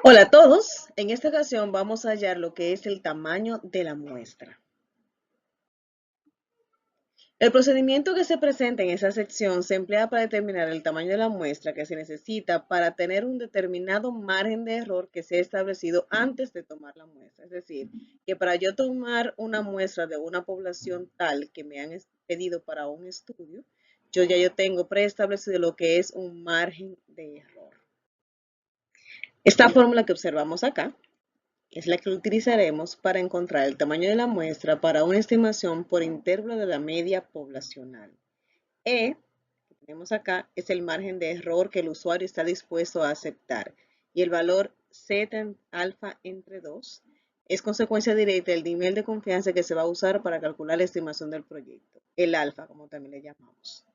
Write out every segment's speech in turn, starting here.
Hola a todos, en esta ocasión vamos a hallar lo que es el tamaño de la muestra. El procedimiento que se presenta en esa sección se emplea para determinar el tamaño de la muestra que se necesita para tener un determinado margen de error que se ha establecido antes de tomar la muestra. Es decir, que para yo tomar una muestra de una población tal que me han pedido para un estudio, yo tengo preestablecido lo que es un margen de error. Esta fórmula que observamos acá es la que utilizaremos para encontrar el tamaño de la muestra para una estimación por intervalo de la media poblacional. E, que tenemos acá, es el margen de error que el usuario está dispuesto a aceptar. Y el valor Z alfa entre 2 es consecuencia directa del nivel de confianza que se va a usar para calcular la estimación del proyecto. El alfa, como también le llamamos.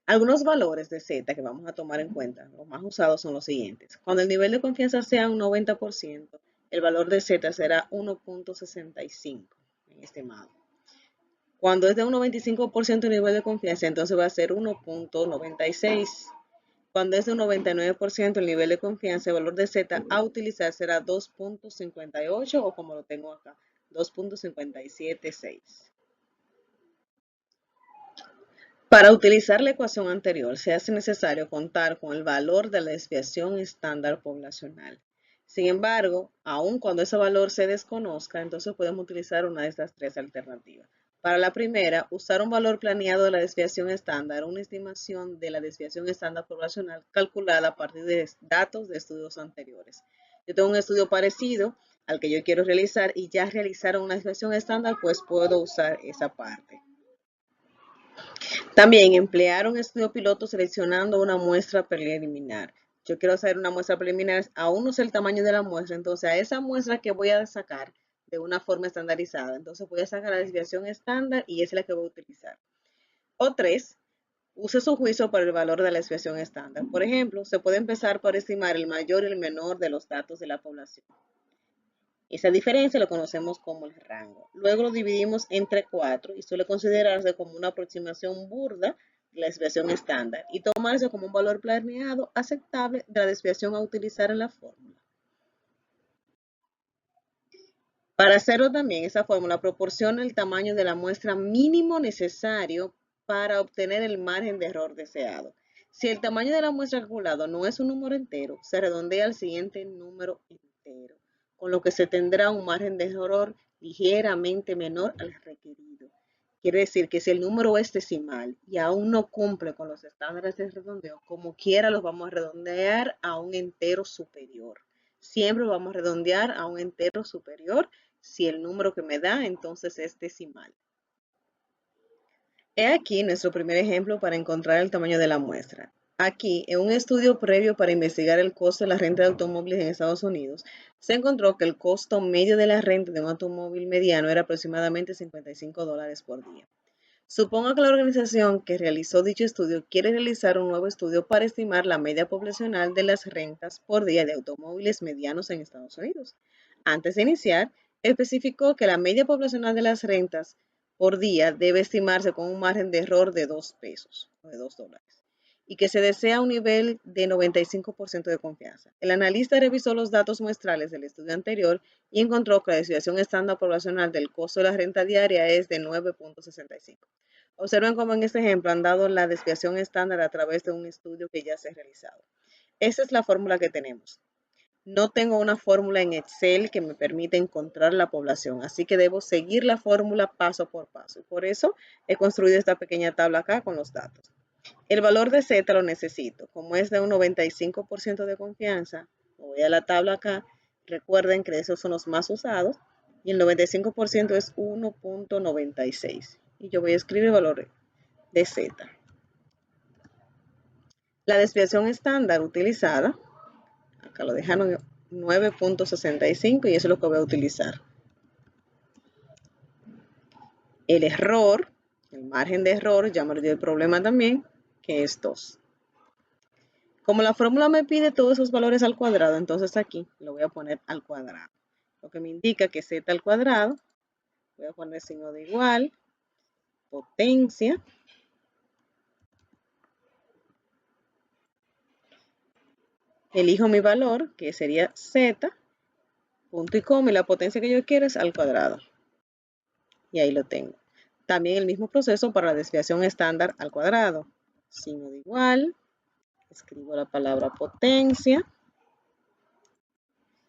Algunos valores de Z que vamos a tomar en cuenta, los más usados son los siguientes. Cuando el nivel de confianza sea un 90%, el valor de Z será 1.65 en estimado. Cuando es de un 95% el nivel de confianza, entonces va a ser 1.96. Cuando es de un 99% el nivel de confianza, el valor de Z a utilizar será 2.58 o como lo tengo acá, 2.576. Para utilizar la ecuación anterior, se hace necesario contar con el valor de la desviación estándar poblacional. Sin embargo, aun cuando ese valor se desconozca, entonces podemos utilizar una de estas tres alternativas. Para la primera, usar un valor planeado de la desviación estándar, una estimación de la desviación estándar poblacional calculada a partir de datos de estudios anteriores. Yo tengo un estudio parecido al que yo quiero realizar y ya realizaron una desviación estándar, pues puedo usar esa parte. También emplear un estudio piloto seleccionando una muestra preliminar. Yo quiero hacer una muestra preliminar, aún no sé el tamaño de la muestra, entonces a esa muestra que voy a sacar de una forma estandarizada, entonces voy a sacar la desviación estándar y esa es la que voy a utilizar. O tres, use su juicio para el valor de la desviación estándar. Por ejemplo, se puede empezar por estimar el mayor y el menor de los datos de la población. Esa diferencia lo conocemos como el rango. Luego lo dividimos entre 4 y suele considerarse como una aproximación burda de la desviación estándar y tomarse como un valor planeado aceptable de la desviación a utilizar en la fórmula. Para hacerlo también, esa fórmula proporciona el tamaño de la muestra mínimo necesario para obtener el margen de error deseado. Si el tamaño de la muestra calculado no es un número entero, se redondea al siguiente número entero, con lo que se tendrá un margen de error ligeramente menor al requerido. Quiere decir que si el número es decimal y aún no cumple con los estándares de redondeo, como quiera los vamos a redondear a un entero superior. Siempre vamos a redondear a un entero superior si el número que me da entonces es decimal. He aquí nuestro primer ejemplo para encontrar el tamaño de la muestra. Aquí, en un estudio previo para investigar el costo de la renta de automóviles en Estados Unidos, se encontró que el costo medio de la renta de un automóvil mediano era aproximadamente $55 por día. Supongo que la organización que realizó dicho estudio quiere realizar un nuevo estudio para estimar la media poblacional de las rentas por día de automóviles medianos en Estados Unidos. Antes de iniciar, especificó que la media poblacional de las rentas por día debe estimarse con un margen de error de 2 pesos o de $2 y que se desea un nivel de 95% de confianza. El analista revisó los datos muestrales del estudio anterior y encontró que la desviación estándar poblacional del costo de la renta diaria es de 9.65. Observen cómo en este ejemplo han dado la desviación estándar a través de un estudio que ya se ha realizado. Esa es la fórmula que tenemos. No tengo una fórmula en Excel que me permita encontrar la población, así que debo seguir la fórmula paso por paso. Por eso he construido esta pequeña tabla acá con los datos. El valor de Z lo necesito. Como es de un 95% de confianza, voy a la tabla acá. Recuerden que esos son los más usados. Y el 95% es 1.96. Y yo voy a escribir el valor de Z. La desviación estándar utilizada, acá lo dejaron 9.65 y eso es lo que voy a utilizar. El error, el margen de error, ya me lo dio el problema también, que es 2. Como la fórmula me pide todos esos valores al cuadrado, entonces aquí lo voy a poner al cuadrado. Lo que me indica que Z al cuadrado, voy a poner signo de igual, potencia, elijo mi valor, que sería z, punto y coma, y la potencia que yo quiero es al cuadrado. Y ahí lo tengo. También el mismo proceso para la desviación estándar al cuadrado. Signo de igual, escribo la palabra potencia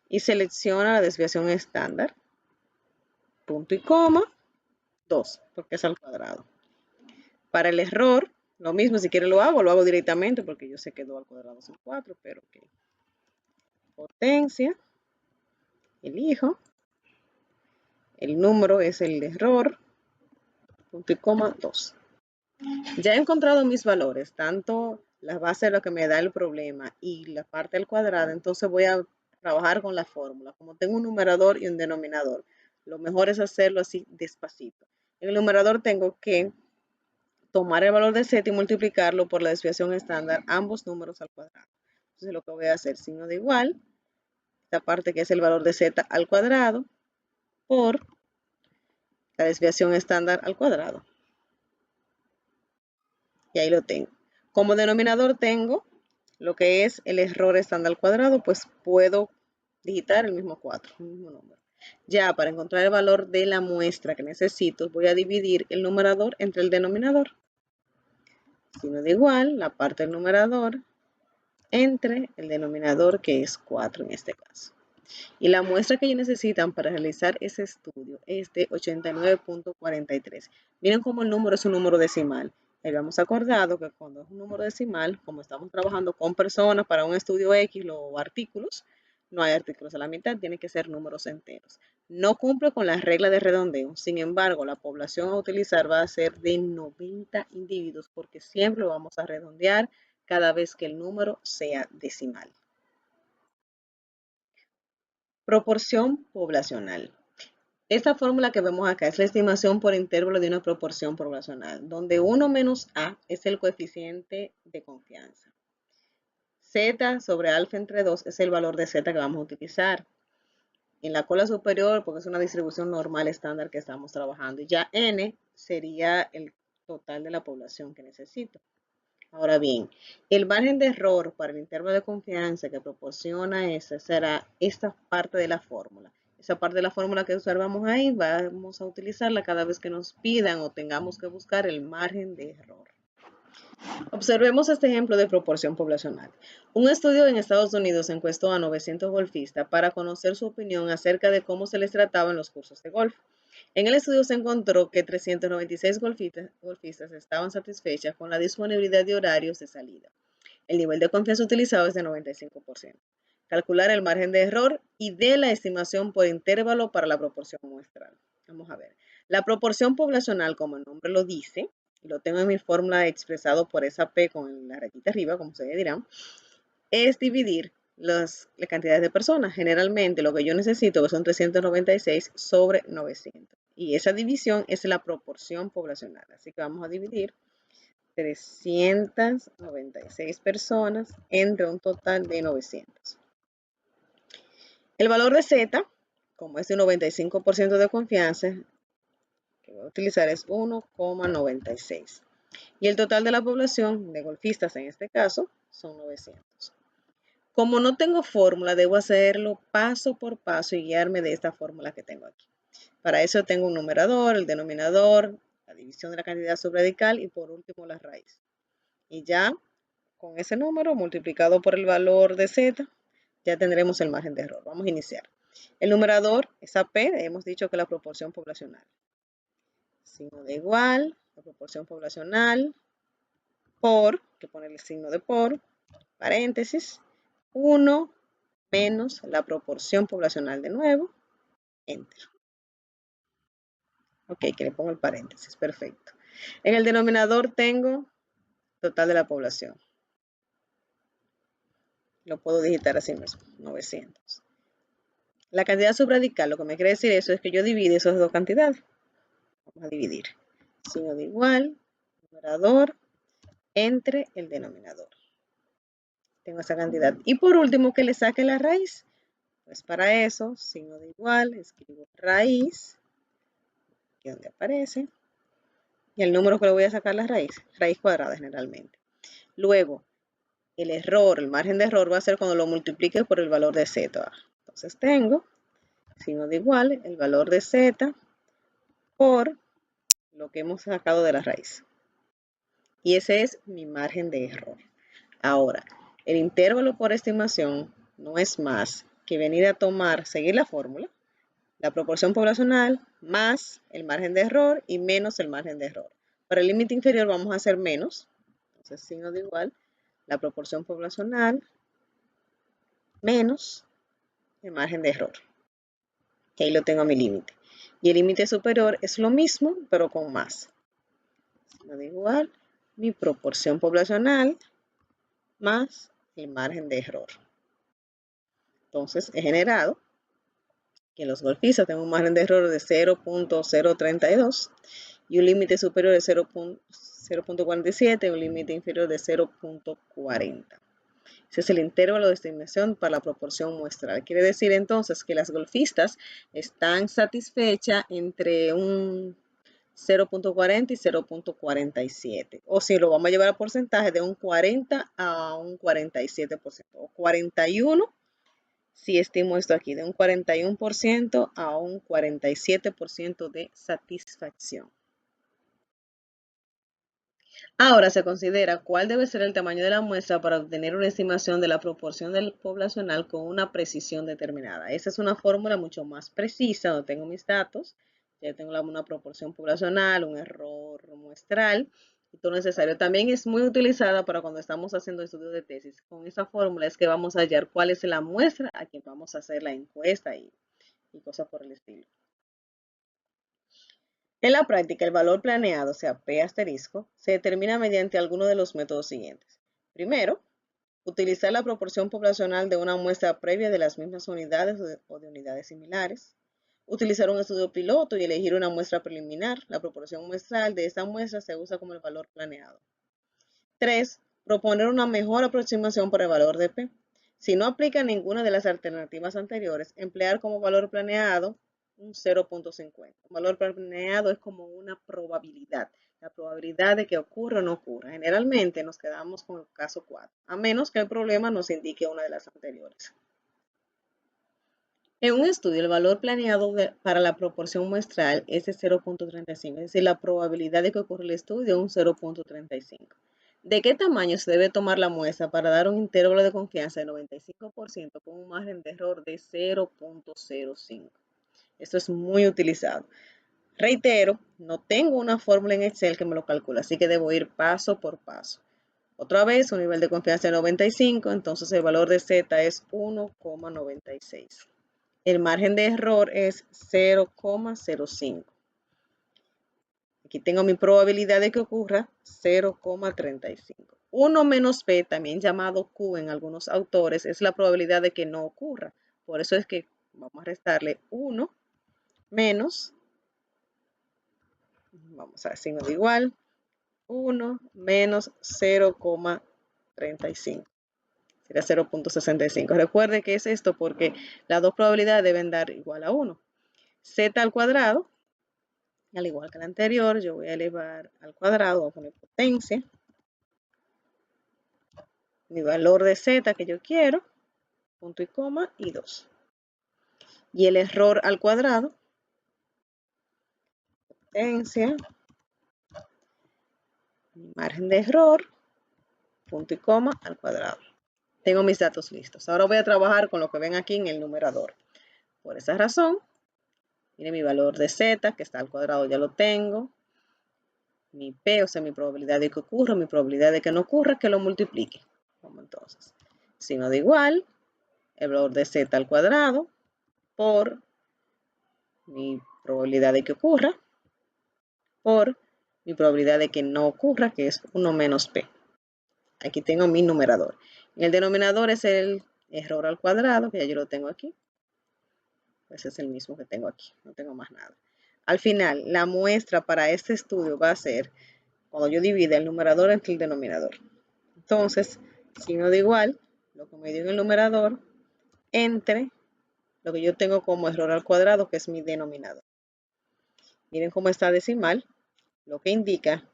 y selecciono la desviación estándar, punto y coma, 2, porque es al cuadrado. Para el error, lo mismo, si quiero lo hago directamente, porque yo sé que 2 al cuadrado son 4, pero ok. Potencia, elijo, el número es el error, punto y coma, 2. Ya he encontrado mis valores, tanto la base de lo que me da el problema y la parte al cuadrado, entonces voy a trabajar con la fórmula. Como tengo un numerador y un denominador, lo mejor es hacerlo así despacito. En el numerador tengo que tomar el valor de z y multiplicarlo por la desviación estándar, ambos números al cuadrado. Entonces lo que voy a hacer, signo de igual, esta parte que es el valor de z al cuadrado, por la desviación estándar al cuadrado. Y ahí lo tengo. Como denominador tengo lo que es el error estándar al cuadrado, pues puedo digitar el mismo 4, el mismo número. Ya para encontrar el valor de la muestra que necesito, voy a dividir el numerador entre el denominador. Signo de igual, la parte del numerador entre el denominador, que es 4 en este caso. Y la muestra que ellos necesitan para realizar ese estudio es de 89.43. Miren cómo el número es un número decimal. Habíamos acordado que cuando es un número decimal, como estamos trabajando con personas para un estudio X o artículos, no hay artículos a la mitad, tienen que ser números enteros. No cumple con la regla de redondeo, sin embargo, la población a utilizar va a ser de 90 individuos, porque siempre lo vamos a redondear cada vez que el número sea decimal. Proporción poblacional. Esta fórmula que vemos acá es la estimación por intervalo de una proporción poblacional, donde 1 menos A es el coeficiente de confianza. Z sobre alfa entre 2 es el valor de Z que vamos a utilizar. En la cola superior, porque es una distribución normal estándar que estamos trabajando. Y ya N sería el total de la población que necesito. Ahora bien, el margen de error para el intervalo de confianza que proporciona esa será esta parte de la fórmula. Esa parte de la fórmula que observamos ahí, vamos a utilizarla cada vez que nos pidan o tengamos que buscar el margen de error. Observemos este ejemplo de proporción poblacional. Un estudio en Estados Unidos encuestó a 900 golfistas para conocer su opinión acerca de cómo se les trataba en los cursos de golf. En el estudio se encontró que 396 golfistas estaban satisfechas con la disponibilidad de horarios de salida. El nivel de confianza utilizado es de 95%. Calcular el margen de error y de la estimación por intervalo para la proporción muestral. Vamos a ver. La proporción poblacional, como el nombre lo dice, y lo tengo en mi fórmula expresado por esa P con la rayita arriba, como ustedes dirán, es dividir las cantidades de personas. Generalmente lo que yo necesito, que son 396 sobre 900. Y esa división es la proporción poblacional. Así que vamos a dividir 396 personas entre un total de 900. El valor de Z, como es de 95% de confianza, que voy a utilizar es 1,96. Y el total de la población de golfistas en este caso son 900. Como no tengo fórmula, debo hacerlo paso por paso y guiarme de esta fórmula que tengo aquí. Para eso tengo un numerador, el denominador, la división de la cantidad subradical y por último la raíz. Y ya con ese número multiplicado por el valor de Z, ya tendremos el margen de error. Vamos a iniciar. El numerador es AP, hemos dicho que es la proporción poblacional. Signo de igual, la proporción poblacional, por, que poner el signo de por, paréntesis, 1 menos la proporción poblacional de nuevo, enter. Ok, que le pongo el paréntesis, perfecto. En el denominador tengo total de la población. Lo puedo digitar así mismo, 900. La cantidad subradical, lo que me quiere decir eso es que yo divido esas dos cantidades. Vamos a dividir. Signo de igual, numerador, entre el denominador. Tengo esa cantidad. Y por último, que le saque la raíz. Pues para eso, signo de igual, escribo raíz, aquí donde aparece, y el número que le voy a sacar la raíz cuadrada generalmente. Luego, el error, el margen de error va a ser cuando lo multiplique por el valor de z. Entonces tengo signo de igual, el valor de z por lo que hemos sacado de la raíz. Y ese es mi margen de error. Ahora, el intervalo por estimación no es más que venir a tomar, seguir la fórmula, la proporción poblacional más el margen de error y menos el margen de error. Para el límite inferior vamos a hacer menos, entonces signo de igual, la proporción poblacional menos el margen de error. Que ahí lo tengo a mi límite. Y el límite superior es lo mismo, pero con más. Signo de igual, mi proporción poblacional más el margen de error. Entonces he generado que los golfistas tengan un margen de error de 0.032 y un límite superior de 0.47 y un límite inferior de 0.40. Ese es el intervalo de estimación para la proporción muestral. Quiere decir entonces que las golfistas están satisfechas entre un 0.40 y 0.47. O si lo vamos a llevar a porcentaje de un 40 a un 47%. O 41, si estimo esto aquí, de un 41% a un 47% de satisfacción. Ahora se considera cuál debe ser el tamaño de la muestra para obtener una estimación de la proporción del poblacional con una precisión determinada. Esa es una fórmula mucho más precisa, donde tengo mis datos, ya tengo una proporción poblacional, un error muestral y todo lo necesario. También es muy utilizada para cuando estamos haciendo estudios de tesis. Con esa fórmula es que vamos a hallar cuál es la muestra a quien vamos a hacer la encuesta y cosas por el estilo. En la práctica, el valor planeado, o sea, P asterisco, se determina mediante alguno de los métodos siguientes. Primero, utilizar la proporción poblacional de una muestra previa de las mismas unidades o de unidades similares. Utilizar un estudio piloto y elegir una muestra preliminar. La proporción muestral de esta muestra se usa como el valor planeado. 3. Proponer una mejor aproximación para el valor de P. Si no aplica ninguna de las alternativas anteriores, emplear como valor planeado un 0.50. Un valor planeado es como una probabilidad, la probabilidad de que ocurra o no ocurra. Generalmente nos quedamos con el caso 4, a menos que el problema nos indique una de las anteriores. En un estudio, el valor planeado para la proporción muestral es de 0.35, es decir, la probabilidad de que ocurra el estudio es un 0.35. ¿De qué tamaño se debe tomar la muestra para dar un intervalo de confianza de 95% con un margen de error de 0.05? Esto es muy utilizado. Reitero, no tengo una fórmula en Excel que me lo calcule, así que debo ir paso por paso. Otra vez, un nivel de confianza de 95, entonces el valor de Z es 1,96. El margen de error es 0,05. Aquí tengo mi probabilidad de que ocurra 0,35. 1 menos P, también llamado Q en algunos autores, es la probabilidad de que no ocurra. Por eso es que vamos a restarle 1 menos, vamos a ver, signo de igual, 1 menos 0,35. Sería 0.65. Recuerde que es esto porque las dos probabilidades deben dar igual a 1. Z al cuadrado, al igual que el anterior, yo voy a elevar al cuadrado, voy a poner potencia, mi valor de Z que yo quiero, punto y coma y 2. Y el error al cuadrado, potencia, mi margen de error, punto y coma al cuadrado. Tengo mis datos listos. Ahora voy a trabajar con lo que ven aquí en el numerador. Por esa razón, mire mi valor de Z, que está al cuadrado, ya lo tengo. Mi P, o sea, mi probabilidad de que ocurra, mi probabilidad de que no ocurra, que lo multiplique. Vamos entonces. Signo de igual, el valor de Z al cuadrado por mi probabilidad de que ocurra, por mi probabilidad de que no ocurra, que es 1 menos P. Aquí tengo mi numerador. En el denominador es el error al cuadrado, que ya yo lo tengo aquí. Ese es el mismo que tengo aquí, no tengo más nada. Al final, la muestra para este estudio va a ser cuando yo divida el numerador entre el denominador. Entonces, signo de igual, lo que me dio en el numerador, entre lo que yo tengo como error al cuadrado, que es mi denominador. Miren cómo está decimal, lo que indica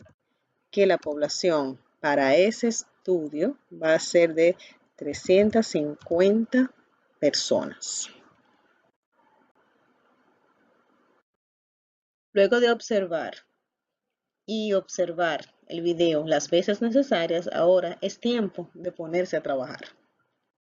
que la población para ese estudio va a ser de 350 personas. Luego de observar el video las veces necesarias, ahora es tiempo de ponerse a trabajar.